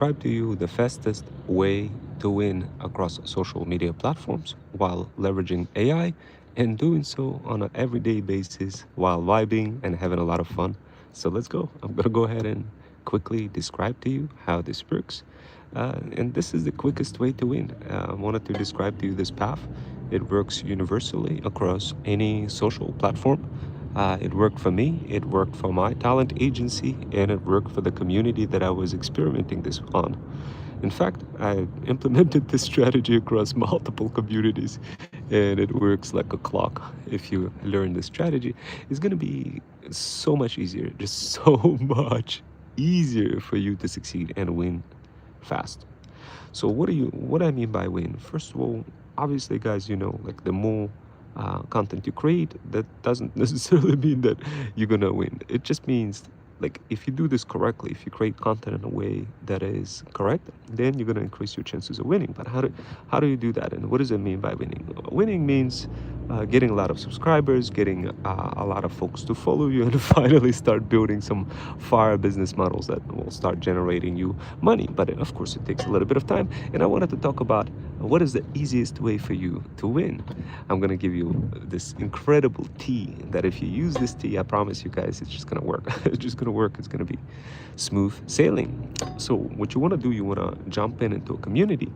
Describe to you the fastest way to win across social media platforms while leveraging AI and doing so on an everyday basis while vibing and having a lot of fun. So let's go. I'm going to go ahead and quickly describe to you how this works. And this is the quickest way to win. I wanted to describe to you this path. It works universally across any social platform. It worked for me, it worked for my talent agency, and it worked for the community that I was experimenting this on. In fact, I implemented this strategy across multiple communities, and it works like a clock. If you learn the strategy, it's going to be so much easier, just so much easier for you to succeed and win fast. So what I mean by win? First of all, obviously, guys, like the more content you create, that doesn't necessarily mean that you're gonna win. It just means like if you do this correctly, if you create content in a way that is correct, then you're gonna increase your chances of winning. But how do you do that, and what does it mean by winning? Winning means getting a lot of subscribers, getting a lot of folks to follow you, and finally start building some fire business models that will start generating you money. But of course, it takes a little bit of time. And I wanted to talk about what is the easiest way for you to win. I'm gonna give you this incredible tea that if you use this tea, I promise you guys, it's just gonna work. It's just gonna work. It's gonna be smooth sailing. So what you wanna do, you wanna jump into a community.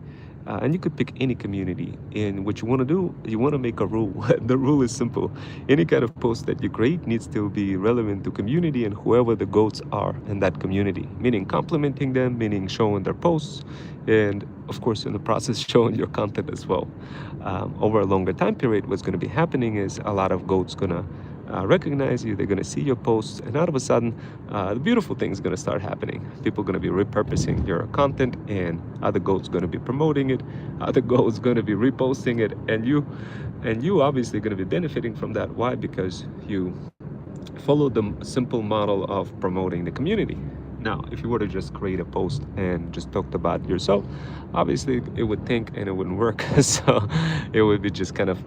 And you could pick any community. And what you want to do, you want to make a rule. The rule is simple. Any kind of post that you create needs to be relevant to community and whoever the goats are in that community, meaning complimenting them, meaning showing their posts, and of course, in the process, showing your content as well. Over a longer time period, what's going to be happening is a lot of goats going to recognize you, they're going to see your posts, and all of a sudden the beautiful thing is going to start happening. People are going to be repurposing your content, and other goats going to be promoting it, other goats going to be reposting it, and you obviously going to be benefiting from that. Why? Because you follow the simple model of promoting the community. Now, if you were to just create a post and just talked about yourself, obviously it would think and it wouldn't work. So it would be just kind of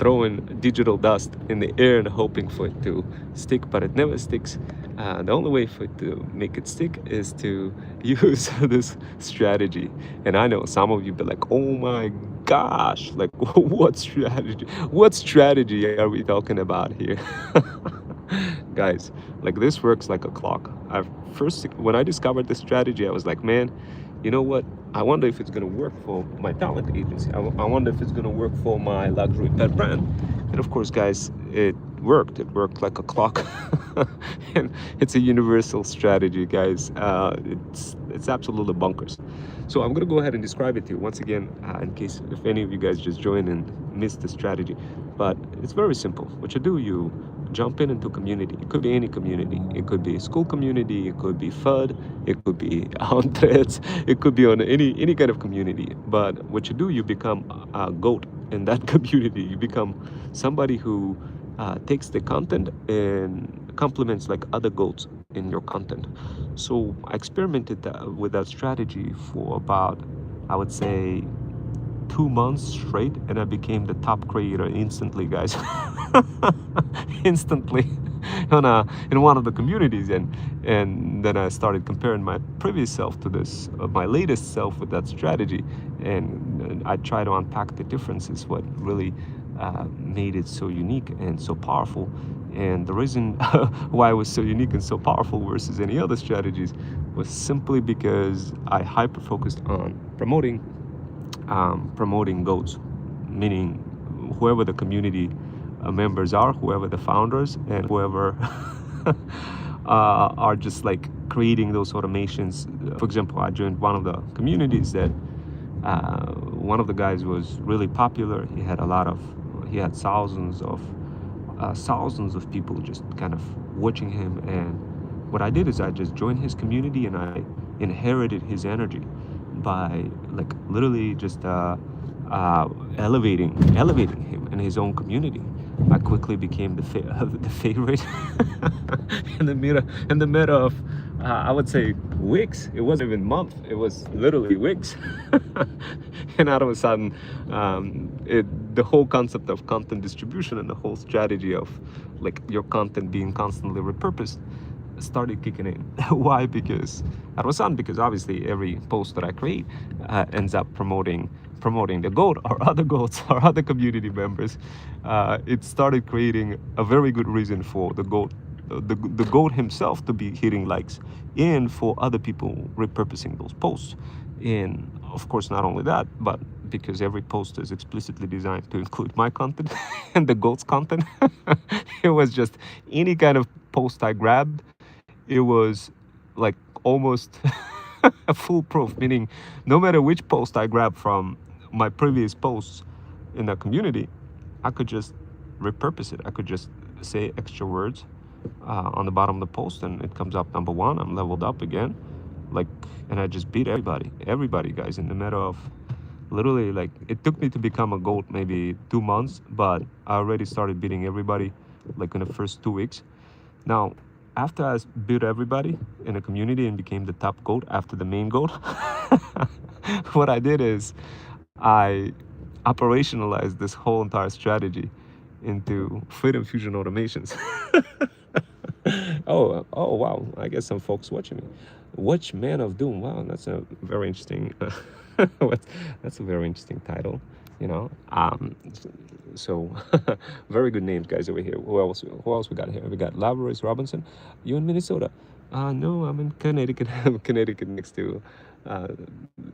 throwing digital dust in the air and hoping for it to stick, but it never sticks. The only way for it to make it stick is to use this strategy. And I know some of you be like, oh my gosh, like what strategy? What strategy are we talking about here? Guys, like this works like a clock. When I discovered this strategy, I was like, man, you know what? I wonder if it's gonna work for my talent agency. I wonder if it's gonna work for my luxury pet brand. And of course, guys, it worked. It worked like a clock. And it's a universal strategy, guys. It's absolutely bonkers. So I'm gonna go ahead and describe it to you once again, in case if any of you guys just joined and missed the strategy. But it's very simple. What you do, you jump into community. It could be any community. It could be a school community. It could be FUD. It could be on threads. It could be on any kind of community. But what you do, you become a goat in that community. You become somebody who takes the content and complements like other goats in your content. So I experimented with that strategy for about, I would say, 2 months straight, and I became the top creator instantly, guys. Instantly in one of the communities, and then I started comparing my previous self to this my latest self with that strategy, and I try to unpack the differences, what really made it so unique and so powerful. And the reason why it was so unique and so powerful versus any other strategies was simply because I hyper focused on promoting goats, meaning whoever the community members are, whoever the founders, and whoever are just like creating those automations. For example, I joined one of the communities that one of the guys was really popular. He had thousands of people just kind of watching him. And what I did is I just joined his community and I inherited his energy by like literally just elevating him in his own community. I quickly became the favorite in the matter of I would say weeks. It wasn't even month. It was literally weeks. And all of a sudden, the whole concept of content distribution and the whole strategy of like your content being constantly repurposed started kicking in. Why? Because that was fun. Because obviously every post that I create ends up promoting the goat or other goats or other community members. It started creating a very good reason for the goat himself to be hitting likes, and for other people repurposing those posts. And of course, not only that, but because every post is explicitly designed to include my content and the goat's content, it was just any kind of post I grabbed, it was like almost foolproof, meaning no matter which post I grabbed from my previous posts in the community, I could just repurpose it. I could just say extra words on the bottom of the post, and it comes up number one. I'm leveled up again, like, and I just beat everybody, guys, in the matter of literally, like, it took me to become a goat maybe 2 months, but I already started beating everybody like in the first 2 weeks. Now, after I beat everybody in the community and became the top goat after the main goat, what I did is I operationalized this whole entire strategy into Freedom Fusion automations. Oh, wow. I guess some folks watching me. Watch Man of Doom. Wow, that's a very interesting. That's a very interesting title. You know. So very good names, guys, over here. Who else? Who else we got here? We got Lavaroyce Robinson. You in Minnesota? No, I'm in Connecticut. Connecticut, next to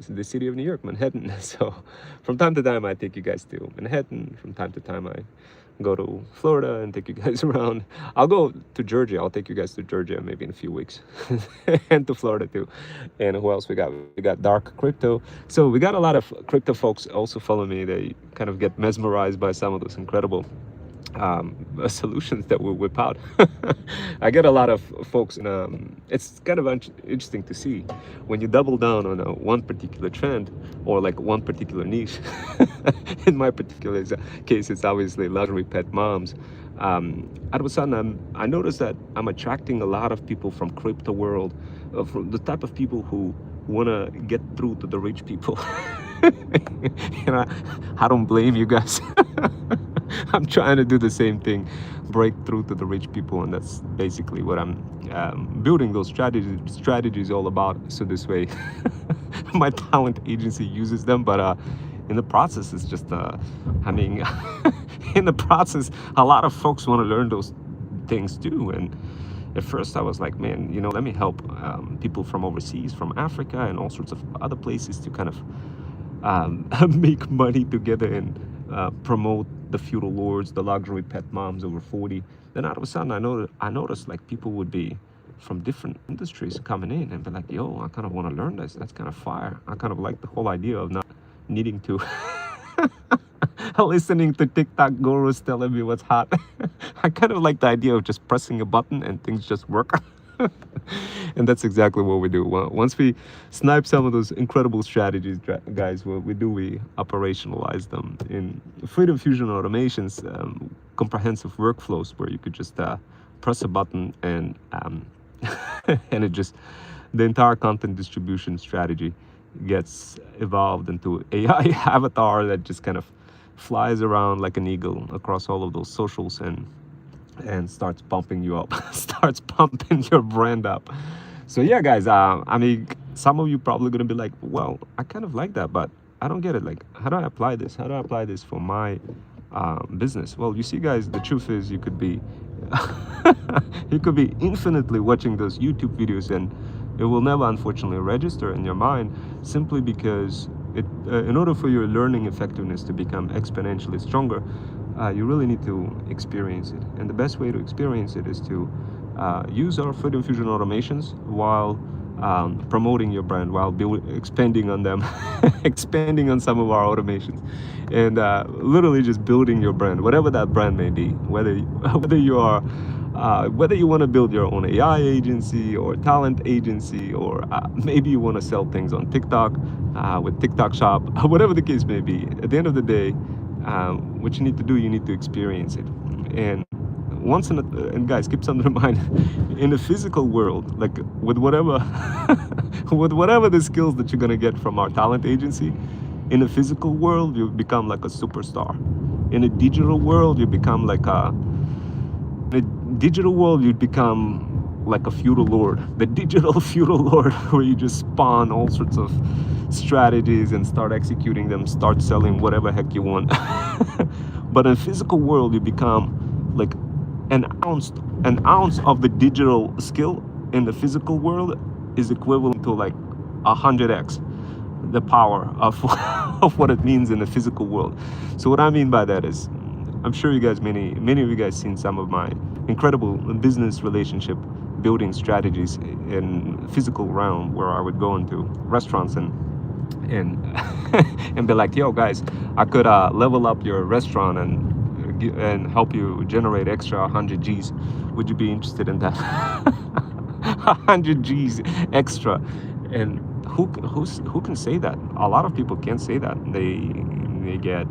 the city of New York, Manhattan. So from time to time, I take you guys to Manhattan. From time to time, I go to Florida and take you guys around. I'll go to Georgia. I'll take you guys to Georgia maybe in a few weeks, and to Florida too. And who else we got? We got Dark Crypto. So we got a lot of crypto folks also follow me. They kind of get mesmerized by some of those incredible solutions that we whip out. I get a lot of folks, and it's kind of interesting to see when you double down on one particular trend or like one particular niche. In my particular case, it's obviously luxury pet moms. All of a sudden, I noticed that I'm attracting a lot of people from crypto world, from the type of people who want to get through to the rich people. And I don't blame you guys. I'm trying to do the same thing, break through to the rich people, and that's basically what I'm building those strategies all about. So this way, my talent agency uses them, but in the process, it's just, I mean, in the process, a lot of folks want to learn those things too. And at first, I was like, man, you know, let me help people from overseas, from Africa, and all sorts of other places to kind of make money together and promote the feudal lords, the luxury pet moms over 40. Then all of a sudden, I noticed like people would be from different industries coming in and be like, yo, I kind of want to learn this. That's kind of fire. I kind of like the whole idea of not needing to listening to TikTok gurus telling me what's hot. I kind of like the idea of just pressing a button and things just work. And that's exactly what we do. Once we snipe some of those incredible strategies, guys, what we do, we operationalize them in Freedom Fusion automations, comprehensive workflows where you could just press a button and and it just, the entire content distribution strategy gets evolved into AI avatar that just kind of flies around like an eagle across all of those socials and starts pumping you up, starts pumping your brand up. So yeah, guys, I mean, some of you probably gonna be like, well, I kind of like that, but I don't get it. Like, how do I apply this? How do I apply this for my business? Well, you see, guys, the truth is you could be you could be infinitely watching those YouTube videos and it will never, unfortunately, register in your mind, simply because in order for your learning effectiveness to become exponentially stronger, you really need to experience it. And the best way to experience it is to use our Freedom Fusion automations while promoting your brand, while expanding on them, expanding on some of our automations, and literally just building your brand, whatever that brand may be, whether you are whether you want to build your own AI agency or talent agency, or maybe you want to sell things on TikTok with TikTok Shop, whatever the case may be. At the end of the day, what you need to do, you need to experience it. And and guys, keep something in mind, in the physical world, like with whatever with whatever the skills that you're gonna get from our talent agency, in the physical world you become like a superstar. In a digital world you become like a in a digital world you become like a feudal lord, the digital feudal lord, where you just spawn all sorts of strategies and start executing them, start selling whatever heck you want. But in physical world, you become like an ounce of the digital skill in the physical world is equivalent to like 100x the power of of what it means in the physical world. So what I mean by that is, I'm sure you guys, many of you guys, seen some of my incredible business relationship building strategies in physical realm, where I would go into restaurants and and be like, yo guys, I could level up your restaurant and help you generate extra 100 G's. Would you be interested in that? 100 G's extra. And who can say that? A lot of people can't say that. They get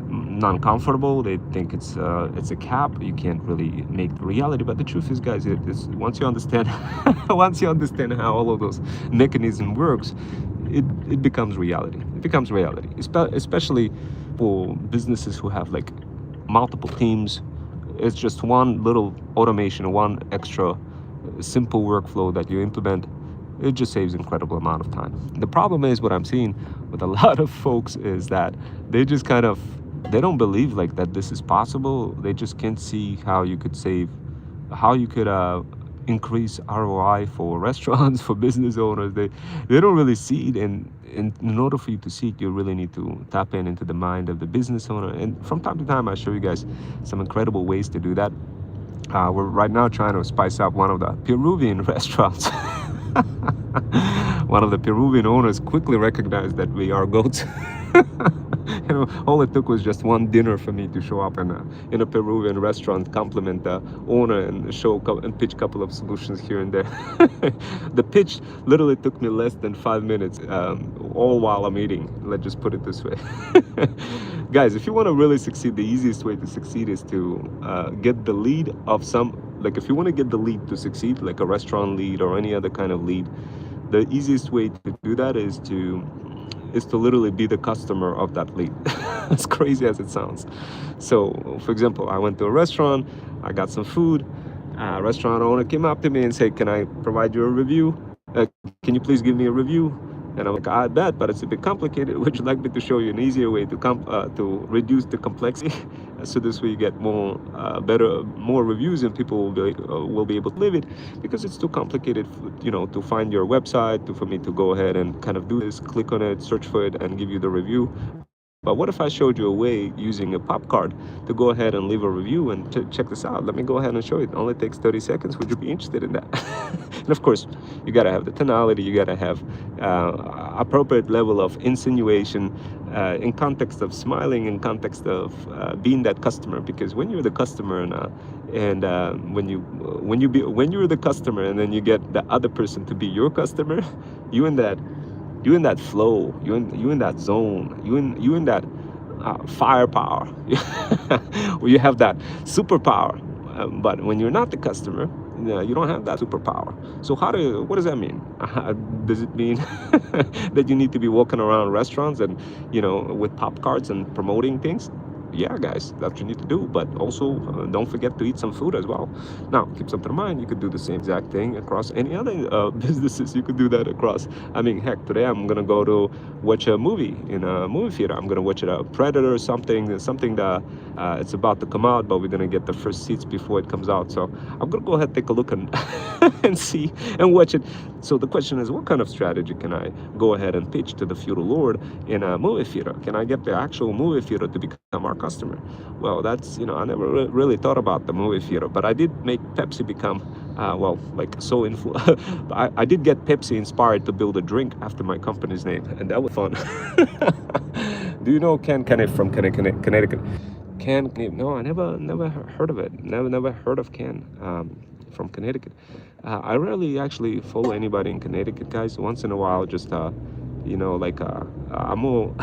non-comfortable. They think it's a cap. You can't really make the reality. But the truth is, guys, once you understand once you understand how all of those mechanism works, it becomes reality. It becomes reality, especially for businesses who have like multiple teams. It's just one little automation, one extra simple workflow that you implement. It just saves incredible amount of time. The problem is, what I'm seeing with a lot of folks is that they just kind of, they don't believe like that this is possible. They just can't see how you could increase ROI for restaurants, for business owners. They don't really see it, and in order for you to see it, you really need to tap into the mind of the business owner. And from time to time, I show you guys some incredible ways to do that. We're right now trying to spice up one of the Peruvian restaurants. One of the Peruvian owners quickly recognized that we are goats. All it took was just one dinner for me to show up in a Peruvian restaurant, compliment the owner, and and pitch a couple of solutions here and there. The pitch literally took me less than 5 minutes, all while I'm eating. Let's just put it this way. Guys, if you want to really succeed, the easiest way to succeed is to get the lead of if you want to get the lead to succeed, like a restaurant lead or any other kind of lead, the easiest way to do that is to literally be the customer of that lead. As crazy as it sounds. So, for example, I went to a restaurant, I got some food, restaurant owner came up to me and said, can I provide you a review? Can you please give me a review? And I'm like, I bet, but it's a bit complicated. Would you like me to show you an easier way to reduce the complexity? So this way you get more reviews, and people will be able to live it, because it's too complicated, to find your website, for me to go ahead and kind of do this, click on it, search for it, and give you the review. But what if I showed you a way using a pop card to go ahead and leave a review and check this out? Let me go ahead and show you. It only takes 30 seconds. Would you be interested in that? And of course, you got to have the tonality. You got to have appropriate level of insinuation in context of smiling, in context of being that customer. Because when you're the customer when you're the customer and then you get the other person to be your customer, you in that flow, you in that zone, you in that firepower. Where you have that superpower. But when you're not the customer, you don't have that superpower. So what does that mean? Does it mean that you need to be walking around restaurants and with pop cards and promoting things? Yeah, guys, that's what you need to do. But also, don't forget to eat some food as well. Now, keep something in mind. You could do the same exact thing across any other businesses. You could do that across. I mean, heck, today I'm gonna go to watch a movie in a movie theater. I'm gonna watch a Predator or something that it's about to come out, but we're gonna get the first seats before it comes out. So I'm gonna go ahead, take a look, and and see and watch it. So the question is, what kind of strategy can I go ahead and pitch to the feudal lord in a movie theater? Can I get the actual movie theater to become our customer? Well, that's, I never really thought about the movie theater, but I did make Pepsi become I did get Pepsi inspired to build a drink after my company's name, and that was fun. Do you know Ken Kenneth from Connecticut? Ken? No, I never heard of it. Never heard of Ken from Connecticut. I rarely actually follow anybody in Connecticut, guys. Once in a while, just I'm more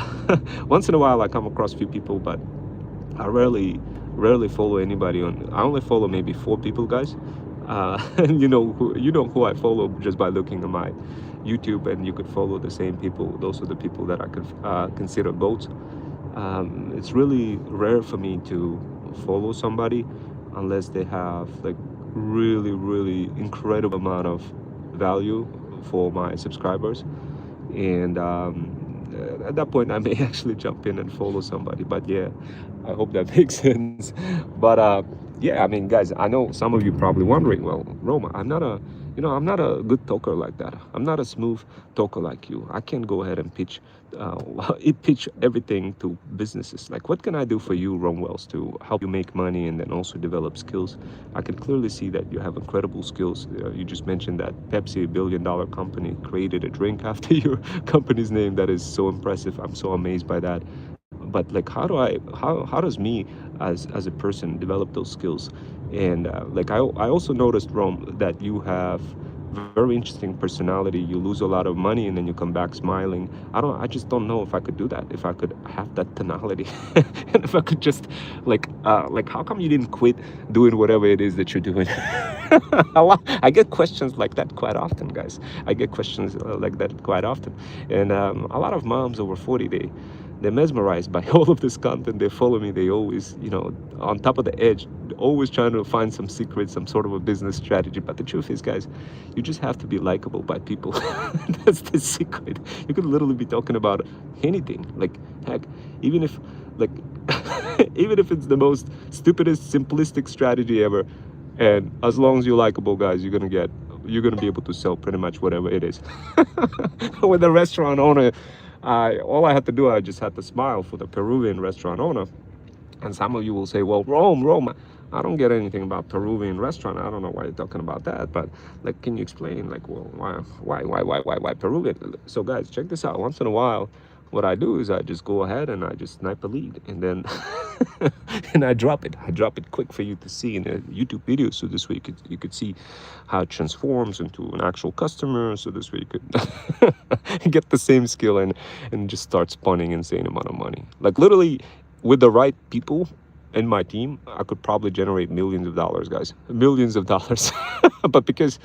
once in a while I come across a few people, but I rarely follow anybody I only follow maybe 4 people, guys. And you know who I follow just by looking at my YouTube, and you could follow the same people. Those are the people that I could consider goats. It's really rare for me to follow somebody unless they have like really, really incredible amount of value for my subscribers. And at that point, I may actually jump in and follow somebody. But yeah, I hope that makes sense. But yeah, I mean, guys, I know some of you probably wondering, well, Roma, I'm not a good talker like that. I'm not a smooth talker like you. I can't go ahead and pitch, pitch everything to businesses. Like, what can I do for you, Rome Wells, to help you make money and then also develop skills? I can clearly see that you have incredible skills. You just mentioned that Pepsi, a $1 billion company, created a drink after your company's name. That is so impressive. I'm so amazed by that. But like, how does me as a person develop those skills? And like I also noticed, Rome, that you have very interesting personality. You lose a lot of money and then you come back smiling. I just don't know if I could do that, if I could have that tonality. And if I could just like how come you didn't quit doing whatever it is that you're doing? I get questions like that quite often, guys. I get questions like that quite often. And a lot of moms over 40, they're mesmerized by all of this content. They follow me. They always, on top of the edge, always trying to find some secret, some sort of a business strategy. But the truth is, guys, you just have to be likable by people. That's the secret. You could literally be talking about anything. Like, heck, even if, like, even if it's the most stupidest, simplistic strategy ever, and as long as you're likable, guys, you're gonna be able to sell pretty much whatever it is. With the restaurant owner, all I had to do, I just had to smile for the Peruvian restaurant owner. And some of you will say, well, Rome, I don't get anything about Peruvian restaurant. I don't know why you're talking about that. But like, can you explain, like, well, why Peruvian? So guys, check this out. Once in a while, what I do is I just go ahead and I just snipe a lead, and then and I drop it. I drop it quick for you to see in a YouTube video. So this way you could see how it transforms into an actual customer. So this way you could get the same skill and just start spawning insane amount of money. Like literally, with the right people in my team, I could probably generate millions of dollars, guys. Millions of dollars. But because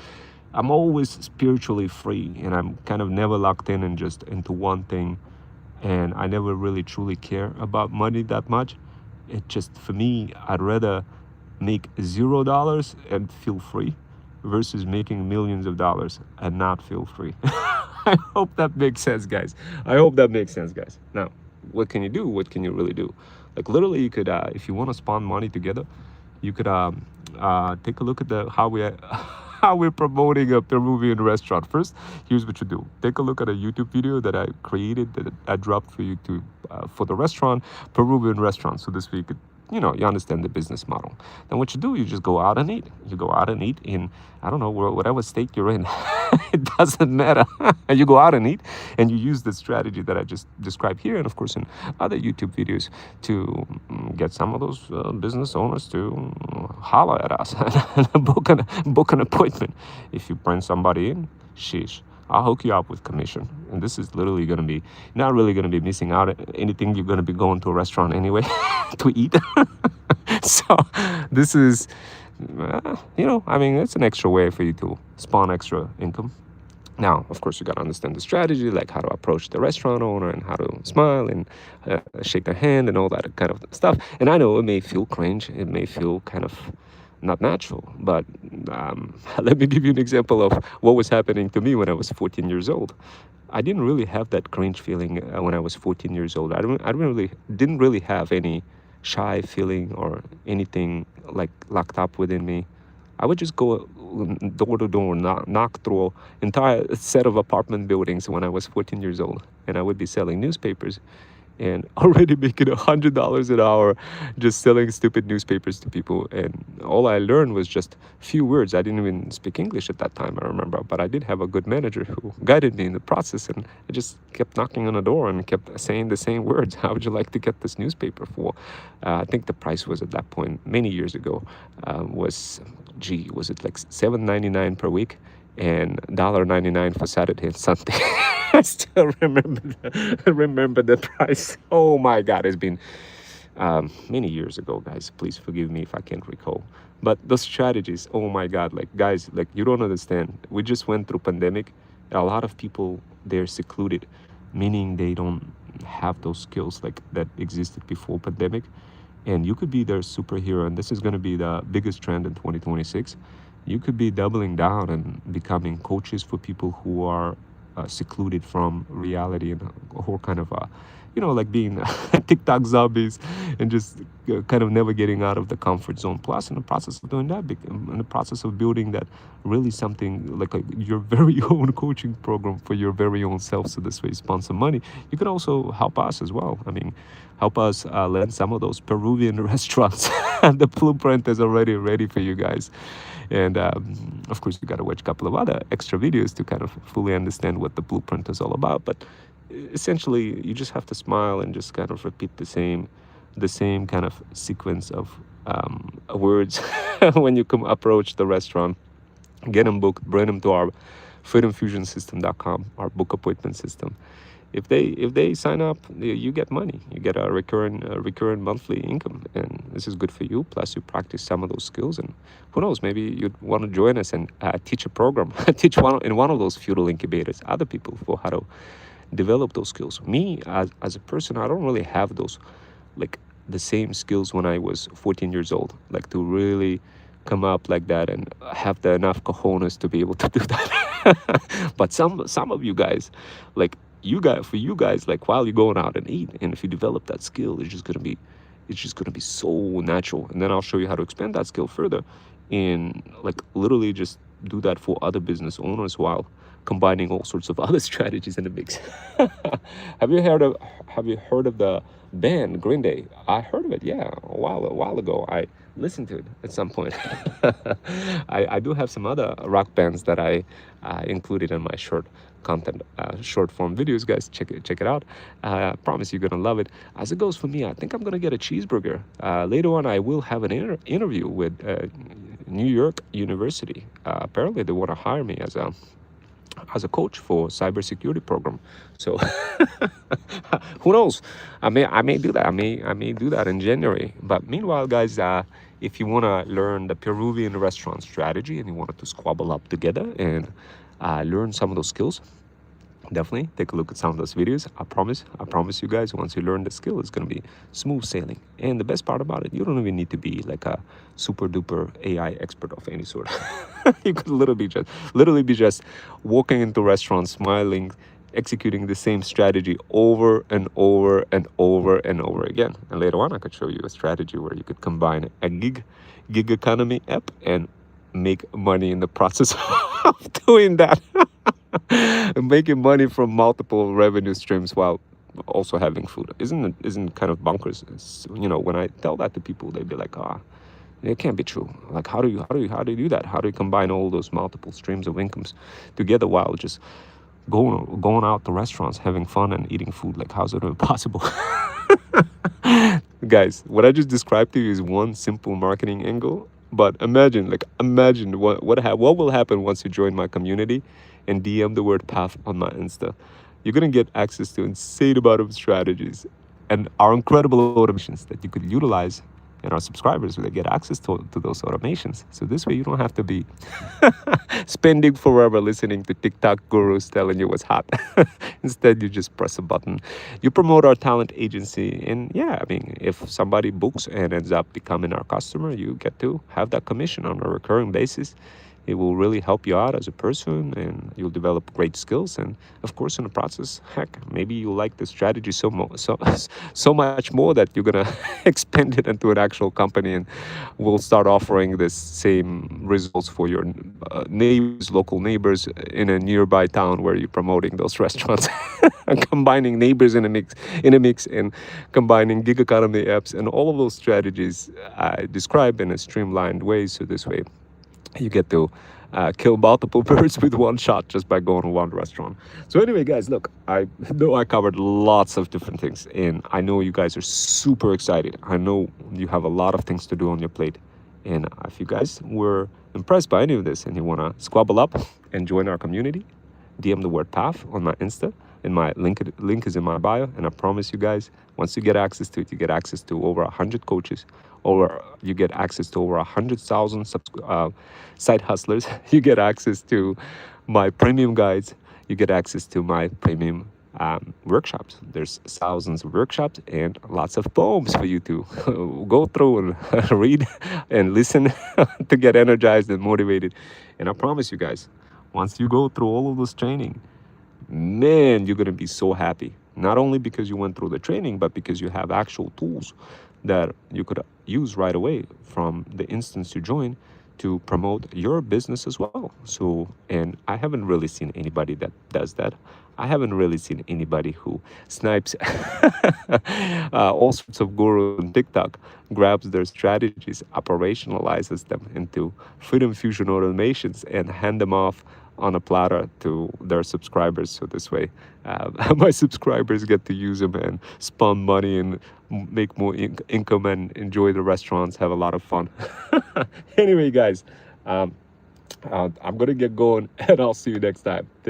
I'm always spiritually free and I'm kind of never locked in and just into one thing, and I never really truly care about money that much. It just, for me, I'd rather make $0 and feel free versus making millions of dollars and not feel free. I hope that makes sense, guys. I hope that makes sense, guys. Now, what can you do? What can you really do? Like literally, you could, if you want to spawn money together, you could take a look at how we how we're promoting a Peruvian restaurant. First, here's what you do: take a look at a YouTube video that I created, that I dropped for you to for the restaurant, Peruvian restaurant. So this way you could, you understand the business model. Then what you do, you just go out and eat. You go out and eat in, I don't know, whatever state you're in. It doesn't matter. You go out and eat, and you use the strategy that I just described here, and of course in other YouTube videos, to get some of those business owners to holler at us and book an appointment. If you bring somebody in, sheesh, I'll hook you up with commission. And this is literally going to be, not really going to be missing out on anything. You're going to be going to a restaurant anyway to eat. So this is, I mean, it's an extra way for you to spawn extra income. Now, of course, you got to understand the strategy, like how to approach the restaurant owner and how to smile and shake their hand and all that kind of stuff. And I know it may feel cringe. It may feel kind of not natural, but let me give you an example of what was happening to me when I was 14 years old. I didn't really have that cringe feeling when I was 14 years old. I didn't really have any shy feeling or anything like locked up within me. I would just go door to door, knock through an entire set of apartment buildings when I was 14 years old, and I would be selling newspapers and already making $100 an hour just selling stupid newspapers to people. And all I learned was just few words. I didn't even speak English at that time, I remember, but I did have a good manager who guided me in the process, and I just kept knocking on the door and kept saying the same words. How would you like to get this newspaper for? I think the price was at that point, many years ago, was it like $7.99 per week and $1.99 for Saturday and Sunday. I still remember the price. Oh my God, it's been many years ago, guys. Please forgive me if I can't recall. But those strategies, oh my God, like guys, like you don't understand. We just went through pandemic. A lot of people, they're secluded, meaning they don't have those skills like that existed before pandemic. and you could be their superhero. And this is going to be the biggest trend in 2026. You could be doubling down and becoming coaches for people who are secluded from reality and whole kind of like being TikTok zombies and just kind of never getting out of the comfort zone. Plus, in the process of doing that, in the process of building that, really something like your very own coaching program for your very own self. So this way, you sponsor money. You can also help us as well. I mean, help us lend some of those Peruvian restaurants. The blueprint is already ready for you guys. And of course, you got to watch a couple of other extra videos to kind of fully understand what the blueprint is all about. But essentially, you just have to smile and just kind of repeat the same kind of sequence of words when you come approach the restaurant. Get them booked, bring them to our freedomfusionsystem.com, our book appointment system. If they sign up, you get money. You get a recurring monthly income, and this is good for you. Plus, you practice some of those skills, and who knows, maybe you'd want to join us and teach a program, teach one of those feudal incubators, other people for how to develop those skills. Me as a person, I don't really have those like the same skills when I was 14 years old, like to really come up like that and have the enough cojones to be able to do that. But some of you guys, like for you guys, like while you're going out and eat, and if you develop that skill, it's just gonna be so natural. And then I'll show you how to expand that skill further, and like literally just do that for other business owners while combining all sorts of other strategies in the mix. Have you heard of the band Green Day? I heard of it, yeah, a while ago. I listened to it at some point. I do have some other rock bands that I included in my short content, short form videos. Guys, check it out. I promise you're gonna love it. As it goes for me, I think I'm gonna get a cheeseburger. Later on, I will have an interview with New York University. Apparently, they want to hire me as a coach for cybersecurity program. So who knows? I may do that. I may do that in January. But meanwhile, guys, if you want to learn the Peruvian restaurant strategy and you wanted to squabble up together and learn some of those skills, definitely take a look at some of those videos. I promise you guys, once you learn the skill, it's going to be smooth sailing. And the best part about it, you don't even need to be like a super duper AI expert of any sort. You could literally be just walking into restaurants, smiling, executing the same strategy over and over and over and over again. And later on, I could show you a strategy where you could combine a gig economy app and make money in the process of doing that. Making money from multiple revenue streams while also having food isn't kind of bonkers. When I tell that to people, they'd be like, it can't be true. Like, how do you do that? How do you combine all those multiple streams of incomes together while just going out to restaurants, having fun and eating food? Like, how's it even possible? Guys, what I just described to you is one simple marketing angle. But imagine what will happen once you join my community and DM the word path on my Insta. You're gonna get access to insane amount of strategies and our incredible automations that you could utilize, and our subscribers will get access to those automations. So this way you don't have to be spending forever listening to TikTok gurus telling you what's hot. Instead, you just press a button. You promote our talent agency, and yeah, I mean, if somebody books and ends up becoming our customer, you get to have that commission on a recurring basis. It will really help you out as a person, and you'll develop great skills. And of course, in the process, heck, maybe you like the strategy so much more that you're gonna expand it into an actual company, and we'll start offering this same results for your local neighbors in a nearby town where you're promoting those restaurants. Combining neighbors in a mix, and combining gig economy apps and all of those strategies I described in a streamlined way. So this way, you get to kill multiple birds with one shot just by going to one restaurant. So anyway, guys, look, I know I covered lots of different things, and I know you guys are super excited. I know you have a lot of things to do on your plate. And if you guys were impressed by any of this and you want to squabble up and join our community, DM the word path on my Insta, and my link is in my bio. And I promise you guys, once you get access to it, you get access to over 100 coaches, or you get access to over 100,000 side hustlers. You get access to my premium guides. You get access to my premium workshops. There's thousands of workshops and lots of poems for you to go through and read and listen to get energized and motivated. And I promise you guys, once you go through all of this training, man, you're going to be so happy. Not only because you went through the training, but because you have actual tools that you could use right away from the instance you join to promote your business as well. So, and I haven't really seen anybody that does that. I haven't really seen anybody who snipes all sorts of gurus on TikTok, grabs their strategies, operationalizes them into Freedom Fusion automations, and hand them off on a platter to their subscribers. So this way, my subscribers get to use them and spawn money and make more income and enjoy the restaurants, have a lot of fun. Anyway, guys, I'm gonna get going, and I'll see you next time. Take